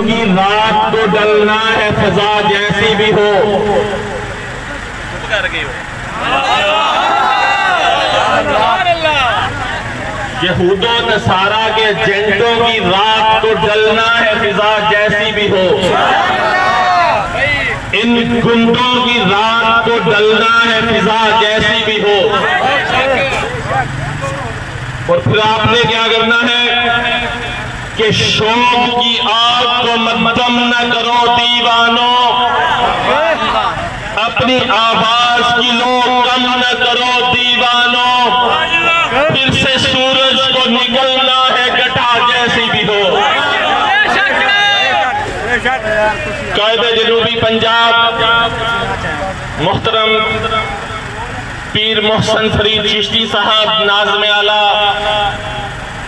की रात को डलना है खजा जैसी भी हो। यहूदो नसारा के एजेंटों की रात को डलना है फिजा जैसी भी हो। इन गुंडों की रात को डलना है फिजा जैसी भी हो। और फिर आपने क्या करना है कि शौक की आग को मद्दम न करो दीवानों, अपनी आवाज की लो कम न करो दीवानों। फिर से सूरज को निकलना है घटा जैसी भी हो। कायदे जनूबी पंजाब मुहतरम पीर मोहसन फरीद चिश्ती साहब नाज़िम आला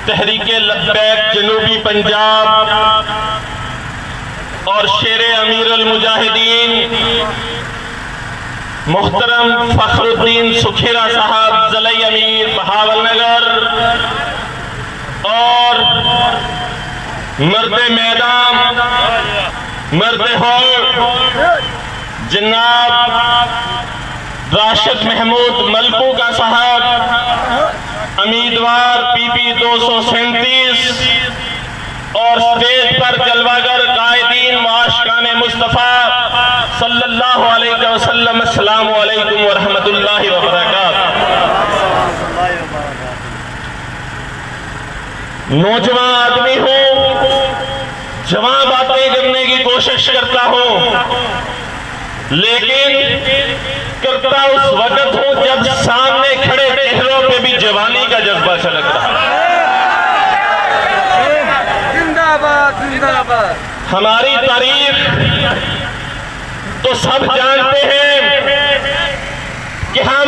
तहरीके लब्बैक जनूबी पंजाब और शेरे अमीर अल मुजाहिदीन मुहतरम फखरुद्दीन सुखेरा साहब जलई अमीर बहावलनगर और मर्दे मैदान मर्दे हॉल जनाब राशिद महमूद मलकूका साहब उम्मीदवार पीपी 237 और स्टेज पर जलवागर कायदीन वाशकाने मुस्तफ़ा सल्लल्लाहु अलैहि वसल्लम। अस्सलामु अलैकुम व रहमतुल्लाहि व बरकातहू। नौजवान आदमी हूं, जवां बातें करने की कोशिश करता हूं, लेकिन करता उस वक्त हूं जब सामने खड़े चेहरों पे भी जवानी का जज्बा छलकता है। जिंदाबाद जिंदाबाद। हमारी तारीख तो सब जानते हैं कि हम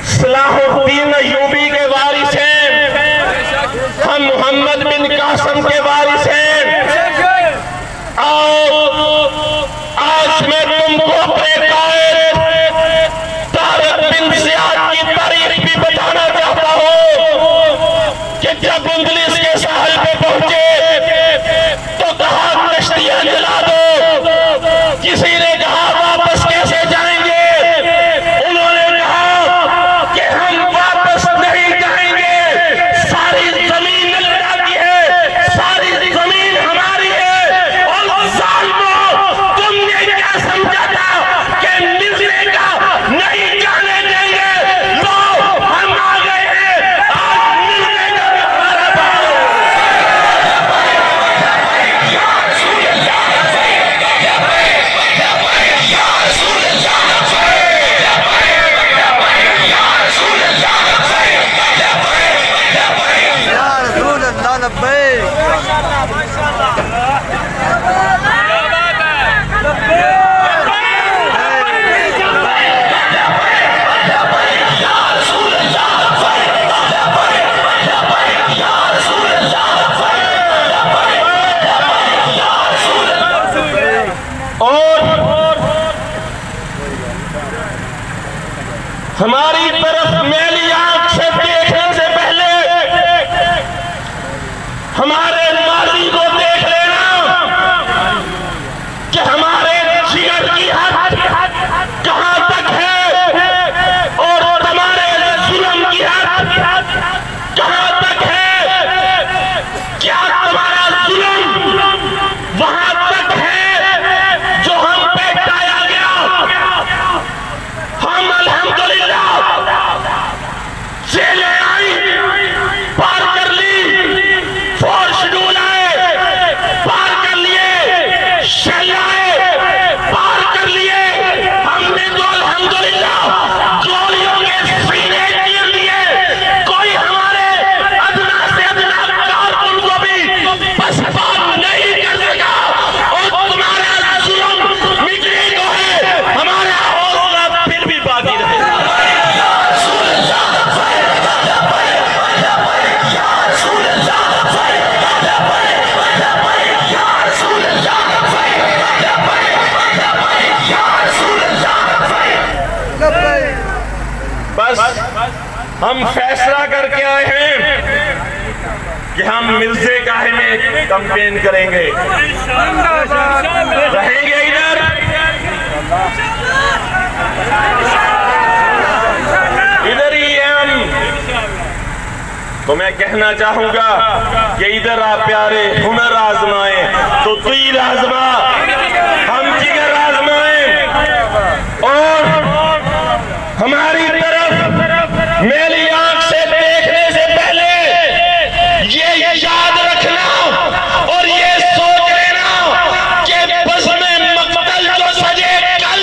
सलाहुद्दीन अय्यूबी के वारिस हैं, हम मोहम्मद बिन कासिम के वारिस हैं। आज मैं तुमको अपने तारिक बिन ज़ियाद की तारीख भी बताना चाहता हूँ कि जब इंग्लिश के साहिल पे पहुंचे तो कहा कश्तियां जला दो। किसी ने कहा वापस कैसे जाएंगे, उन्होंने कहा कि हम वापस नहीं जाएंगे, सारी जमीन अल्लाह की है, सारी जमीन हमारी है। और जालिमों, तुमने क्या समझा था कि मिलने का नहीं जाने देंगे? लो हम आ गए हैं, आज मिलने का हमारा हमारी तरफ मैली आंख से देखने से पहले हमारे माजी को देख लेना कि हमारे जिगर की हद कहां तक है और तुम्हारे जुल्म की हद कहां तक है। क्या तुम्हारा जुल्म वहां तक है जो हम पे टाया गया? हम अल्हम्दुलिल्लाह जेलें आई, पार कर ली, फोर शेड्यूल आए, पार कर लिए, शेल आए, पार कर लिए। हमने तो अल्हम्दुलिल्लाह गोलियों के सीने चीर लिए। कोई हमारे अदना से अदना कारकुन को भी पछपा नहीं कर सका। और तुम्हारा जुल्म मिटने को है, हमारा हौसला फिर भी बाकी रहेगा। बस हम फैसला करके आए हैं कि हम मिर्जे गाहे में कैंपेन करेंगे, रहेंगे इधर, इधर ही हम। तो मैं कहना चाहूंगा कि इधर आप प्यारे हुनर आजमाए तो तीर आजमा, हम जिगर आजमाए। और हमारी तरफ मेरी आंख से देखने से पहले ये याद रखना और ये सोच लेना कि बस में मक्तल जो सजे कल,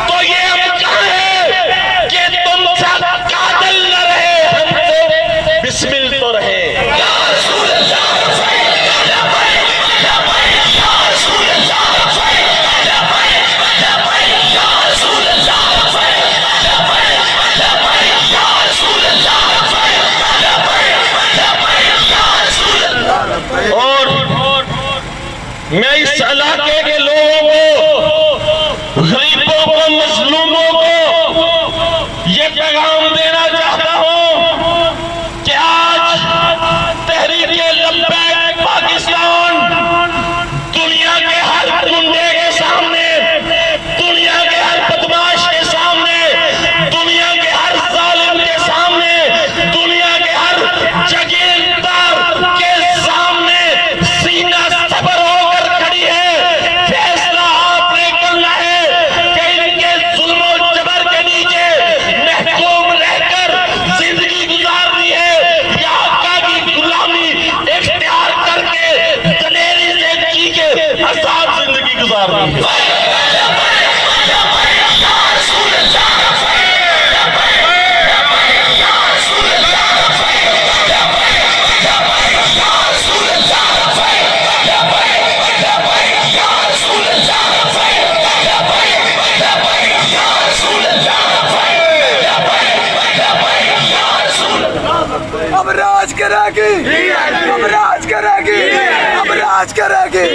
तो ये हम कहाँ है कि तुम सा कातिल न रहे, हमसे बिस्मिल तो रहे। और मैं इस इलाके के लोगों को, गरीबों को, मजलूमों को ये पैगाम देना चाहता हूं कि आज तहरीके लब्बैक पाकिस्तान दुनिया के हर गुंडे के सामने, दुनिया के हर बदमाश के सामने, दुनिया के हर जालिम के सामने, दुनिया के हर जागीरदार के सामने सीना सबर होकर खड़ी है। फैसला आपने करना है कि इनके जुल्म और जबर के नीचे महकूम रहकर जिंदगी गुजारनी है या आका की गुलामी इख्तियार करके दलेरी से जी के आजाद जिंदगी गुजारनी है। अब राज करेगी, अब राज करेगी, अब राज करेगी,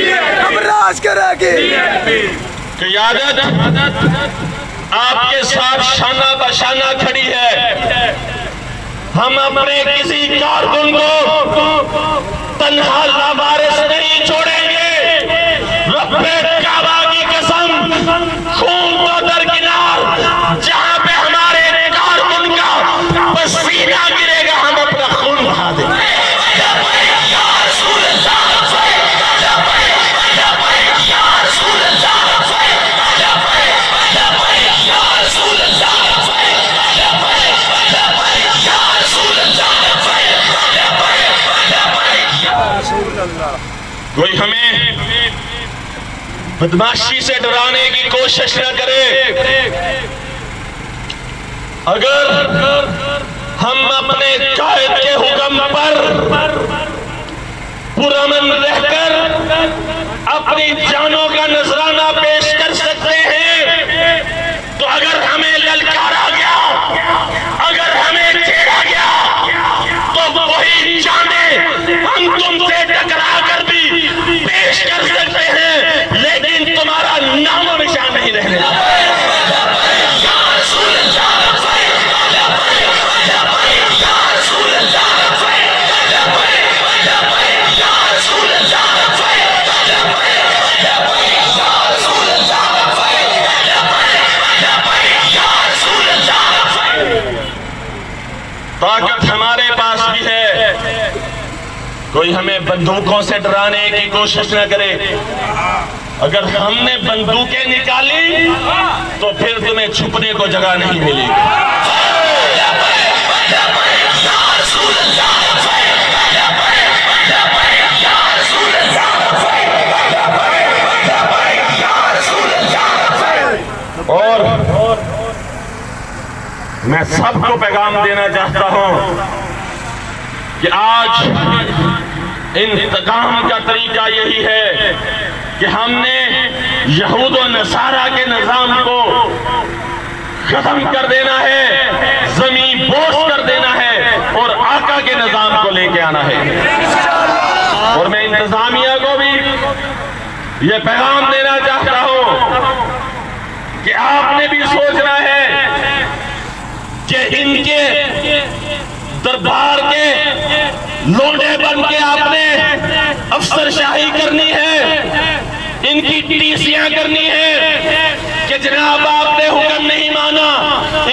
अब राज करेगी। क़यादत आपके साथ शाना बशाना खड़ी है। हम अपने किसी कारकुन को तन्हा लावारिस नहीं छोड़ेंगे। रब्बे काबा की कसम, खून तो दरकिनार, जहां पे हमारे कारकुन का पसीना गिरेगा हम अपना खून बहा देंगे। कोई हमें बदमाशी से डराने की कोशिश न करे। अगर हम अपने कायद के हुक्म पर पुरअमन रहकर अपनी जानों का नजराना पेश कर सकते हैं, तो अगर हमें ललकारा गया, अगर हमें छेड़ा गया, तो वही जाने हम तुमसे टकरा कर भी पेश कर सकते हैं, लेकिन तुम्हारा नाम निशान नहीं रहने देगा। ताकत हमारे पास भी है। कोई हमें बंदूकों से डराने की कोशिश न करे। अगर हमने बंदूकें निकाली तो फिर तुम्हें छुपने को जगह नहीं मिलेगी। और मैं सबको पैगाम देना चाहता हूं कि आज इंतकाम का तरीका यही है कि हमने यहूद और नसारा के निजाम को खत्म कर देना है, जमीन बोस कर देना है और आका के निजाम को लेके आना है। और मैं इंतजामिया को भी ये पैगाम देना चाहता हूं कि आपने भी सोचना है कि इनके दरबार के लोंडे बन के आपने अफसरशाही करनी है, इनकी टीसियां करनी है कि जनाब आपने हुक्म नहीं माना,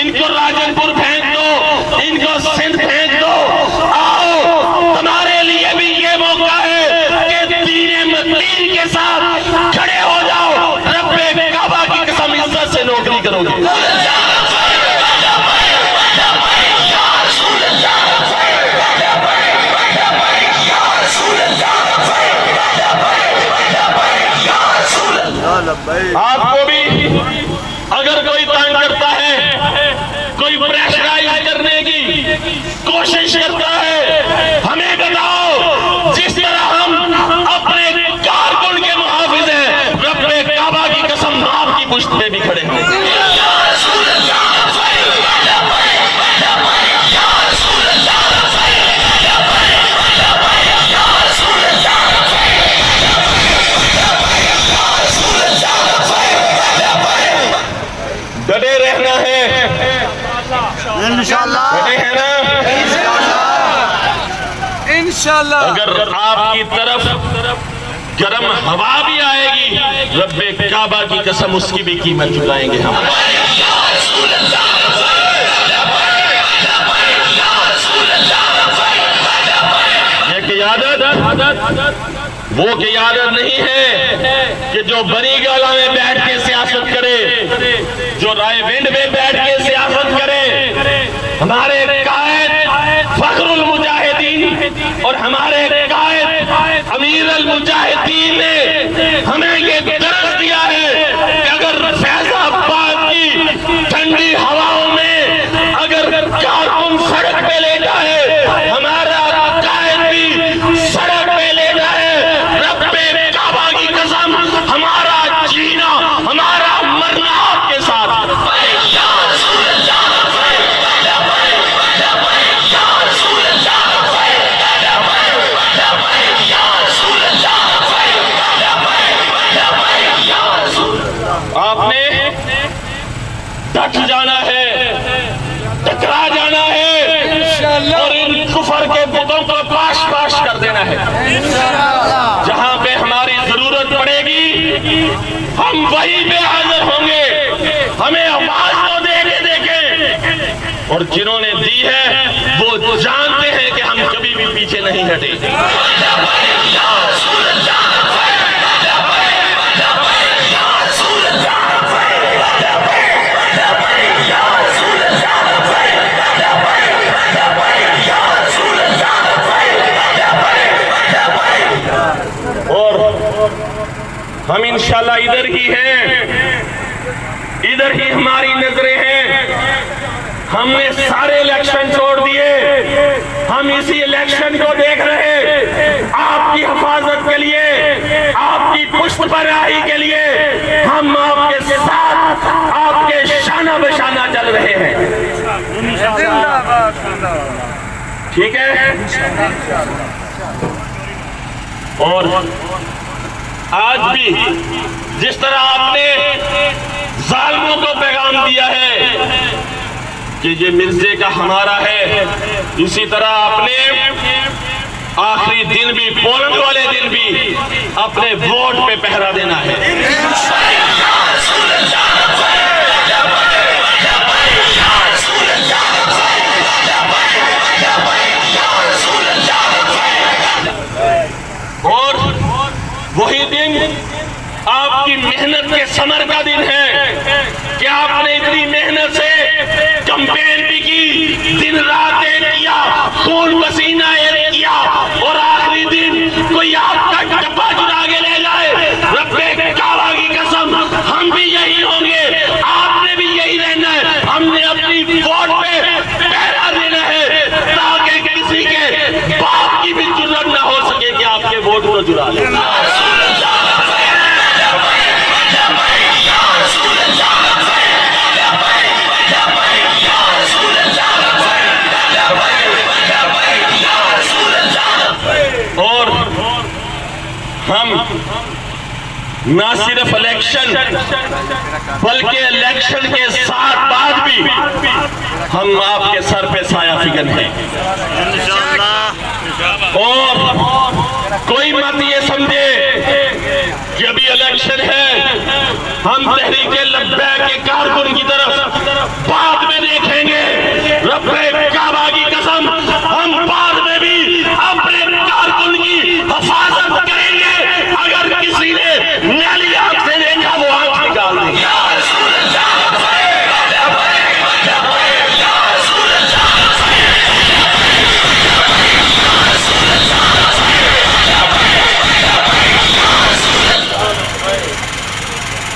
इनको राजनपुर फेंक दो, इनको सिंध फेंक दो। आओ, तुम्हारे लिए भी ये मौका है कि दीने मतीन के साथ खड़े हो जाओ। रब्बे काबा की कसम इज्जत से नौकरी करोगे। आपको भी अगर कोई तंग करता है, कोई प्रेशराइज करने की कोशिश करता है, हमें बताओ। जिस तरह हम अपने कारकुन के मुहाफिज हैं, रब्बे काबा की कसम आपकी पुश्त पे भी खड़े हैं। डटे रहना है इंशाअल्लाह, डटे हैं ना इंशाअल्लाह। अगर आपकी तरफ गर्म हवा भी आएगी, रब्बे काबा की कसम उसकी भी कीमत चुकाएंगे हम। ये क़ियादत वो क़ियादत नहीं है कि जो बनी गाला में बैठ के सियासत करे, जो रायविंड में बैठ के सियासत करे। हमारे कायद फखरुल मुजाहिदीन और हमारे कायद अमीर अल मुजाहिदीन ने हमें ये दर्ज दिया है कि अगर फैजाबाद की ठंडी हवाओं में अगर कारकुन सड़क पे ले जाए, हमारा कायद भी सड़क पे ले जाए। रब्बे काबा की कसम हमारा जीना, हमारा मरना आपके साथ। आपने डट जाना है, टकरा जाना है और इन कुफर के बुतों को पाश पाश कर देना है। जहां पे हमारी जरूरत पड़ेगी हम वहीं पे हाजिर होंगे। हमें आवाज तो देके और जिन्होंने दी है वो जानते हैं कि हम कभी भी पीछे नहीं हटे। और हम इंशाल्लाह इधर ही हैं, इधर ही हमारी नजरें हैं। हमने सारे इलेक्शन छोड़ दिए, हम इसी इलेक्शन को देख रहे हैं। आपकी हिफाजत के लिए, आपकी पुष्पराही के लिए हम आपके साथ, आपके शाना बशाना चल रहे हैं। ठीक है। और आज भी जिस तरह आपने जालिमों को पैगाम दिया है कि ये मिर्जे का हमारा है, इसी तरह आपने आखिरी दिन भी, पोलिंग वाले दिन भी अपने वोट पे पहरा देना है। और वही दिन आपकी मेहनत के समर का दिन है कि आपने इतनी मेहनत से कैंपेन भी की, दिन रात एक किया, खून पसीना एक किया और आखिरी दिन कोई आपका डब्बा चुरा के ले जाए। रब्बे काबा की कसम हम भी यही होंगे, आपने भी यही रहना है। हमने अपनी वोट पे पहरा देना है ताकि किसी के बाप की भी जुर्रत ना हो सके कि आपके वोट को चुरा ले। और हम ना सिर्फ इलेक्शन बल्कि इलेक्शन के साथ बाद भी हम आपके सर पे साया फिगर हैं। और कोई मत ये समझे कि अभी इलेक्शन है हम तहरीके लब्बैक के कारकुन की तरफ बाद में देखेंगे। रब्बे काबा की कसम, हम बाद में भी अपने कारकुन की हिफाजत करेंगे। अगर किसी ने नाली आंख से देखा वो आंख निकाल देंगे।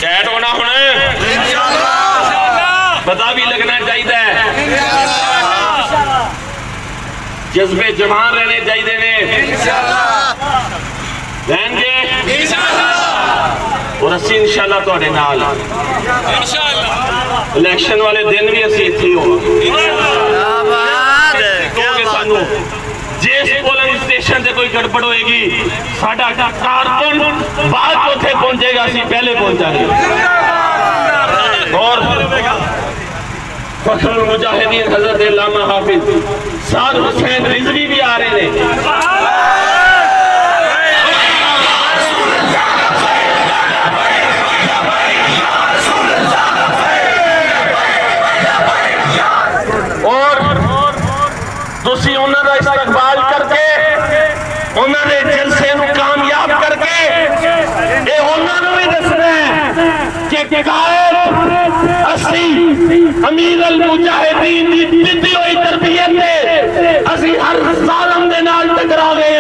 कैट होना पता भी लगना चाहिए, जज्बे जवान रहने चाहिए और असी इंशाअल्लाह तुहाडे नाल इलेक्शन वाले दिन भी असी इत्थे होवांगे। सानू जिस पोलिंग स्टेशन से कोई गड़बड़ होएगी साडा कारकुन बाद उथे पहुंचेगा, असी पहले पहुंचांगे। और फखरुल मुजाहिदीन हजरत अल्लामा हाफिज साद हुसैन रिजवी भी आ रहे हैं। तुसी उन्हां दा इस्तकबाल करके उन्हां दे जलसे नूं कामयाब करके ये उन्हां नूं भी दसना है कि कायद असी अमीर अल मुजाहिदीन दी दित्ती हुई तरबियत ते असी हर जालिम दे नाल टकरा गए।